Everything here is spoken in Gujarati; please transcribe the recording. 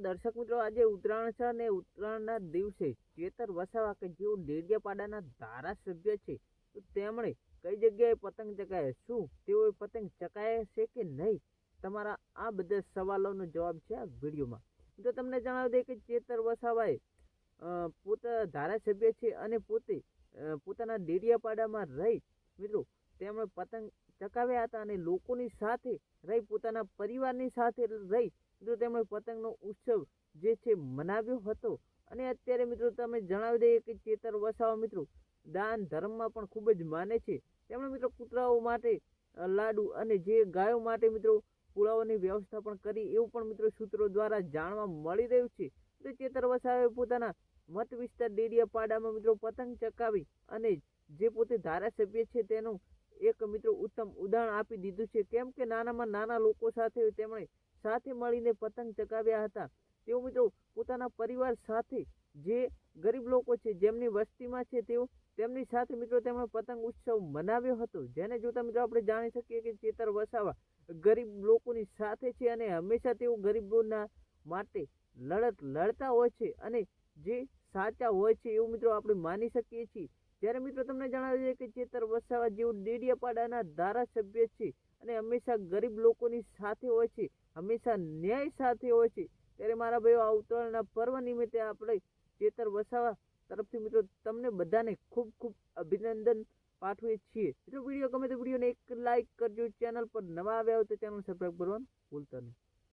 દર્શક મિત્રો, આજે ઉત્તરાયણ છે અને ઉત્તરાયણના દિવસે ચેતર વસાવા કે જેઓ ડેડિયાપાડાના ધારાસભ્ય છે, તો તેમણે કઈ જગ્યાએ પતંગ ચગાવ્યા, શું તેઓએ પતંગ ચગાવ્યા છે કે નહીં? તમારા આ બધા સવાલોનો જવાબ છે આ વિડીયોમાં. તો તમને જણાવી દઈએ કે ચેતર વસાવાએ પોતે ધારાસભ્ય છે અને પોતે પોતાના ડેડિયાપાડામાં રહી મિત્રો તેમણે પતંગ ચગાવ્યા હતા અને લોકોની સાથે રહી, પોતાના પરિવારની સાથે રહી મિત્રો તેમણે પતંગનો ઉત્સવ જે છે મનાવ્યો હતો. અને અત્યારે મિત્રો તમે જણાવી દઈએ કે ચેતર વસાવા મિત્રો દાન ધર્મમાં પણ ખૂબ જ માને છે. તેમણે મિત્રો કૂતરાઓ માટે લાડુ અને જે ગાયો માટે મિત્રો પુલાવોની વ્યવસ્થા પણ કરી, એવું પણ મિત્રો સૂત્રો દ્વારા જાણવા મળી રહ્યું છે. તો ચેતર વસાવાએ પોતાના મત વિસ્તાર ડેડિયાપાડામાં મિત્રો પતંગ ચગાવી અને જે પોતે ધારાસભ્ય છે તેનું એક મિત્રો ઉત્તમ ઉદાહરણ આપી દીધું છે. કેમ કે નાનામાં નાના લોકો સાથે તેમણે સાથે મળીને પતંગ ચગાવ્યા હતા. તેઓ મિત્રો પોતાના પરિવાર સાથે જે ગરીબ લોકો છે, જેમની વસ્તીમાં છે, તેઓ તેમની સાથે મિત્રો તેમણે પતંગ ઉત્સવ મનાવ્યો હતો. જેને જોતા મિત્રો આપણે જાણી શકીએ કે ચેતર વસાવા ગરીબ લોકોની સાથે છે અને હંમેશા તેઓ ગરીબોના માટે લડત લડતા હોય છે અને જે સાચા હોય છે એવું મિત્રો આપણે માની શકીએ છીએ. જ્યારે મિત્રો તમને જણાવી દઈએ કે ચેતર વસાવા જેઓ ડેડિયાપાડાના ધારાસભ્ય છે અને હંમેશા ગરીબ લોકોની સાથે હોય છે, હંમેશા ન્યાય સાથે હોય છે, ત્યારે મારા ભાઈઓ આ ઉત્તરાયણના પર્વ નિમિત્તે આપણે ચેતર વસાવા તરફથી મિત્રો તમને બધાને ખૂબ ખૂબ અભિનંદન પાઠવીએ છીએ. મિત્રો વિડીયો ગમે તો વિડીયોને એક લાઇક કરજો. ચેનલ પર નવા આવ્યા હોય તો ચેનલ સબસ્ક્રાઈબ કરવાનું ભૂલતા નહીં.